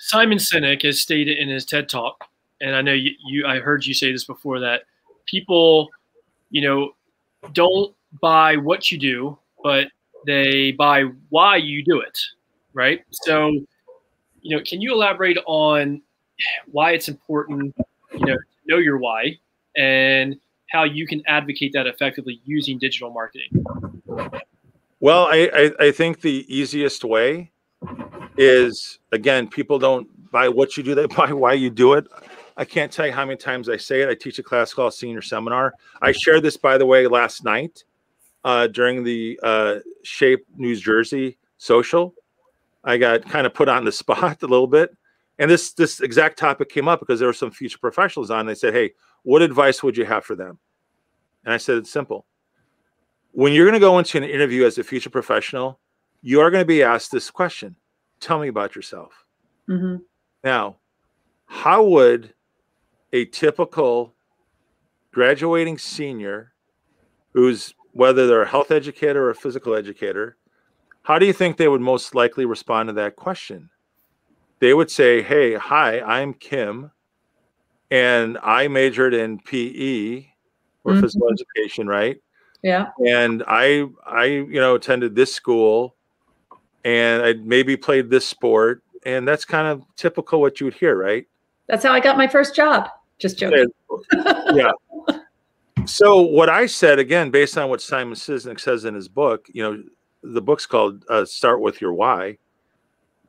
Simon Sinek has stated in his TED Talk, and I know I heard you say this before, that people, don't buy what you do, but they buy why you do it, right? So, can you elaborate on why it's important, to know your why and how you can advocate that effectively using digital marketing? Well, I think the easiest way is, again, people don't buy what you do, they buy why you do it. I can't tell you how many times I say it. I teach a class called Senior Seminar. I shared this, by the way, last night during the Shape New Jersey social. I got kind of put on the spot a little bit. And this exact topic came up because there were some future professionals on. They said, hey, what advice would you have for them? And I said, it's simple. When you're going to go into an interview as a future professional, you are going to be asked this question. Tell me about yourself. Mm-hmm. Now, how would a typical graduating senior, who's, whether they're a health educator or a physical educator, how do you think they would most likely respond to that question? They would say, hey, hi, I'm Kim, and I majored in PE or Mm-hmm. physical education, right? Yeah. And I attended this school, and I maybe played this sport, and that's kind of typical what you would hear, right? That's how I got my first job. Just joking. Yeah. So what I said, again, based on what Simon Sinek says in his book, the book's called Start With Your Why.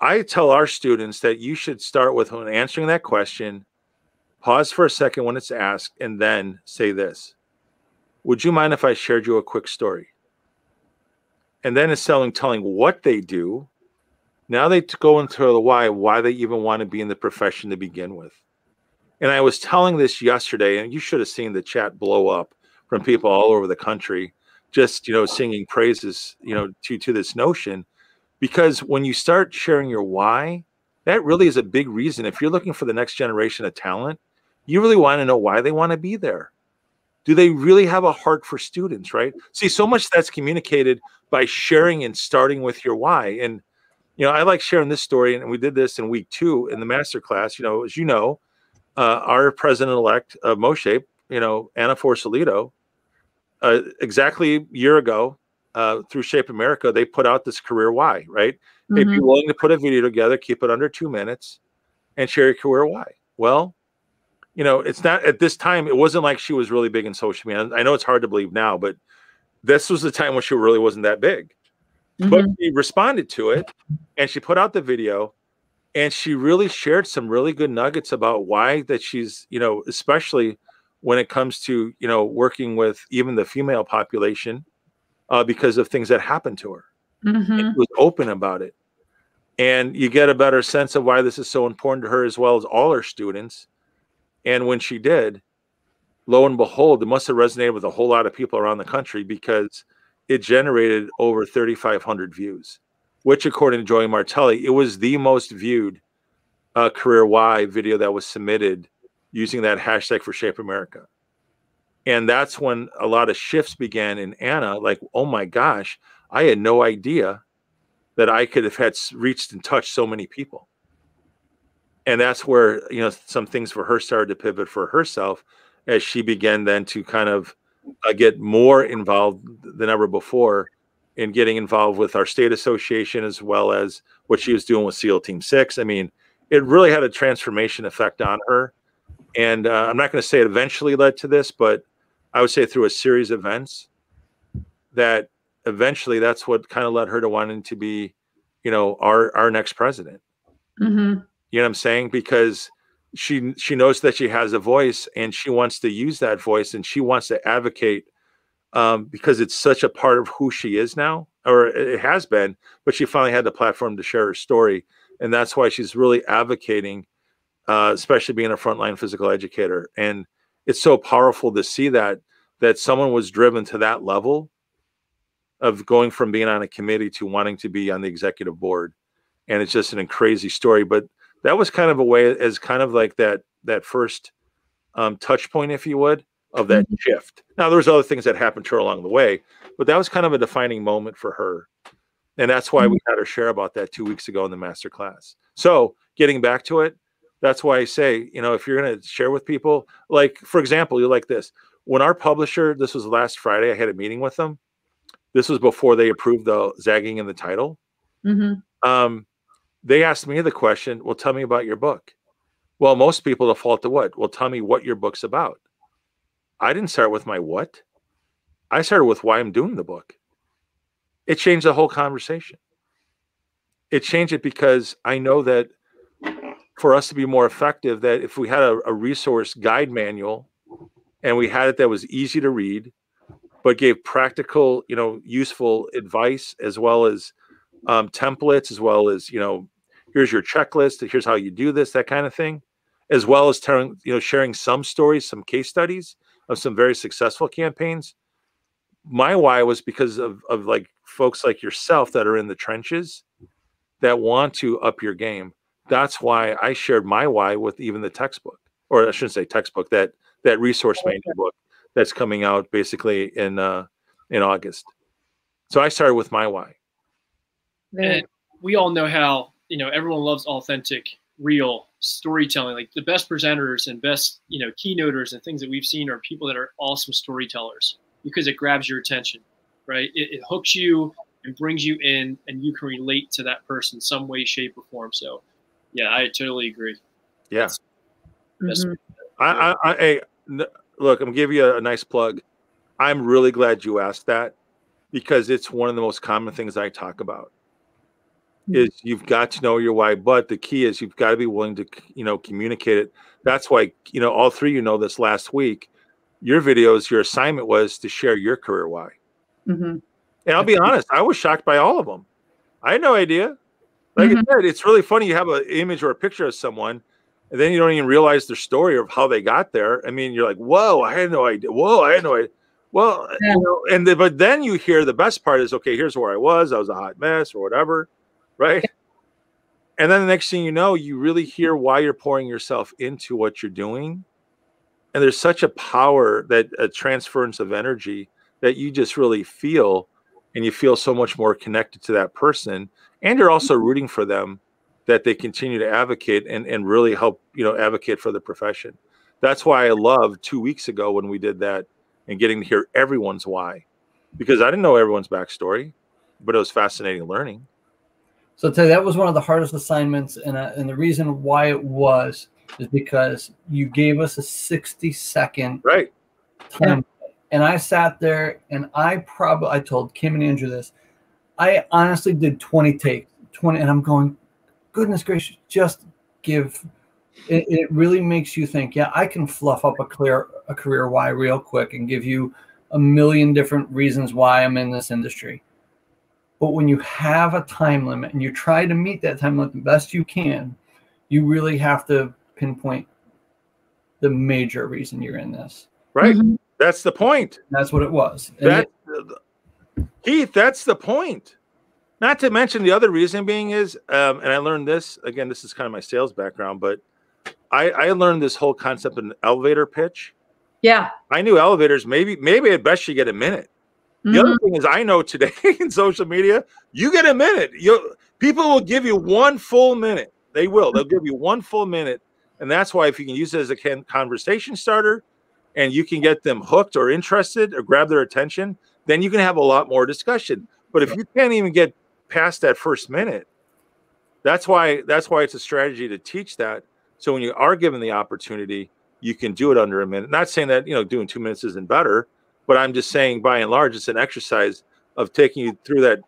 I tell our students that you should start with, when answering that question, pause for a second when it's asked, and then say this: would you mind if I shared you a quick story? And then instead of telling what they do, now they go into the why they even want to be in the profession to begin with. And I was telling this yesterday, and you should have seen the chat blow up from people all over the country, just, singing praises, to this notion. Because when you start sharing your why, that really is a big reason. If you're looking for the next generation of talent, you really want to know why they want to be there. Do they really have a heart for students, right? See, so much that's communicated by sharing and starting with your why. And, I like sharing this story, and we did this in week 2 in the masterclass. As you know, our president-elect of Moshape, Anna Forsolito, exactly a year ago, through Shape America, they put out this career why, right? Mm-hmm. Hey, be willing to put a video together, keep it under 2 minutes, and share your career why. Well, it's not, at this time, it wasn't like she was really big in social media. I know it's hard to believe now, but this was the time when she really wasn't that big. Mm-hmm. But she responded to it, and she put out the video, and she really shared some really good nuggets about why that she's, especially when it comes to, working with even the female population, because of things that happened to her. Mm-hmm. She was open about it. And you get a better sense of why this is so important to her, as well as all her students. And when she did, lo and behold, it must have resonated with a whole lot of people around the country, because it generated over 3,500 views, which, according to Joey Martelli, it was the most viewed career why video that was submitted using that hashtag for Shape America. And that's when a lot of shifts began in Anna, like, oh my gosh, I had no idea that I could have had reached and touched so many people. And that's where, some things for her started to pivot for herself, as she began then to kind of get more involved than ever before in getting involved with our state association, as well as what she was doing with SEAL Team 6. I mean, it really had a transformation effect on her. And I'm not going to say it eventually led to this, but I would say through a series of events that eventually that's what kind of led her to wanting to be, our next president. Mm-hmm. You know what I'm saying? Because she knows that she has a voice, and she wants to use that voice, and she wants to advocate, because it's such a part of who she is now, or it has been, but she finally had the platform to share her story. And that's why she's really advocating, especially being a frontline physical educator. And it's so powerful to see that someone was driven to that level of going from being on a committee to wanting to be on the executive board. And it's just an crazy story. But that was kind of a way, as kind of like that first touch point, if you would, of that shift. Now, there's other things that happened to her along the way, but that was kind of a defining moment for her. And that's why we had her share about that 2 weeks ago in the master class. So getting back to it, that's why I say, you know, if you're going to share with people, like, for example, you like this. When our publisher, this was last Friday, I had a meeting with them. This was before they approved the zagging in the title. They asked me the question, well, tell me about your book. Well, most people default to what? Well, tell me what your book's about. I didn't start with my what. I started with why I'm doing the book. It changed the whole conversation. It changed it because I know that for us to be more effective, that if we had a resource guide manual and we had it that was easy to read, but gave practical, you know, useful advice, as well as templates, as well as, you know, here's your checklist, here's how you do this, that kind of thing, as well as telling, you know, sharing some stories, some case studies of some very successful campaigns. My why was because of like folks like yourself that are in the trenches that want to up your game. That's why I shared my why with even the textbook, or I shouldn't say textbook, that resource manual book that's coming out basically in August. So I started with my why. And we all know how, you know, everyone loves authentic, real storytelling. Like the best presenters and best, you know, keynoters and things that we've seen are people that are awesome storytellers, because it grabs your attention, right? It hooks you and brings you in, and you can relate to that person some way, shape, or form. So, yeah, I totally agree. Yeah. Hey, look, I'm gonna give you a nice plug. I'm really glad you asked that, because it's one of the most common things I talk about. Is you've got to know your why, but the key is you've got to be willing to, you know, communicate it. That's why, you know, all three, you know, this last week, your videos, your assignment was to share your career why. And I'll be honest, I was shocked by all of them. I had no idea. Like I said, it's really funny. You have an image or a picture of someone, and then you don't even realize their story of how they got there. I mean, you're like, whoa, I had no idea. Whoa, I had no idea. Well, you know, but then you hear the best part is, okay, here's where I was a hot mess or whatever. Right. And then the next thing you know, you really hear why you're pouring yourself into what you're doing. And there's such a power, that a transference of energy that you just really feel, and you feel so much more connected to that person. And you're also rooting for them, that they continue to advocate and really help, you know, advocate for the profession. That's why I loved 2 weeks ago when we did that, and getting to hear everyone's why, because I didn't know everyone's backstory, but it was fascinating learning. So I'll tell you, that was one of the hardest assignments, and the reason why it was is because you gave us a 60-second time, and I sat there and I told Kim and Andrew this. I honestly did 20 takes, and I'm going, goodness gracious, just give. It really makes you think. Yeah, I can fluff up a career why real quick and give you a million different reasons why I'm in this industry. But when you have a time limit and you try to meet that time limit the best you can, you really have to pinpoint the major reason you're in this. Right. That's the point. That's what it was. Keith, that's the point. Not to mention the other reason being is, and I learned this, again, this is kind of my sales background, but I learned this whole concept of an elevator pitch. Yeah. I knew elevators, maybe at best you get a minute. The other thing is, I know today in social media, you get a minute. People will give you 1 full minute. They will. They'll give you 1 full minute. And that's why if you can use it as a conversation starter, and you can get them hooked or interested or grab their attention, then you can have a lot more discussion. But if you can't even get past that first minute, that's why it's a strategy to teach that. So when you are given the opportunity, you can do it under a minute. Not saying that, you know, doing 2 minutes isn't better. But I'm just saying, by and large, it's an exercise of taking you through that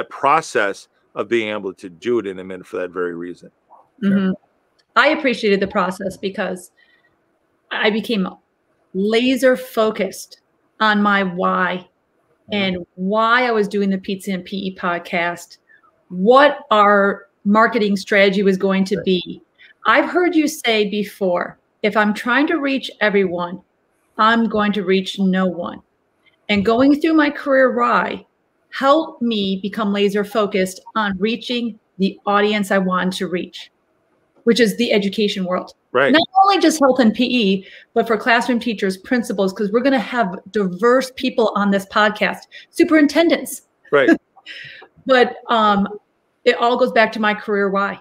process of being able to do it in a minute for that very reason. I appreciated the process because I became laser focused on my why and why I was doing the Pizza and PE podcast, what our marketing strategy was going to be. I've heard you say before, if I'm trying to reach everyone, I'm going to reach no one. And going through my career why helped me become laser focused on reaching the audience I wanted to reach, which is the education world. Right. Not only just health and PE, but for classroom teachers, principals, because we're going to have diverse people on this podcast, superintendents. Right. But it all goes back to my career why.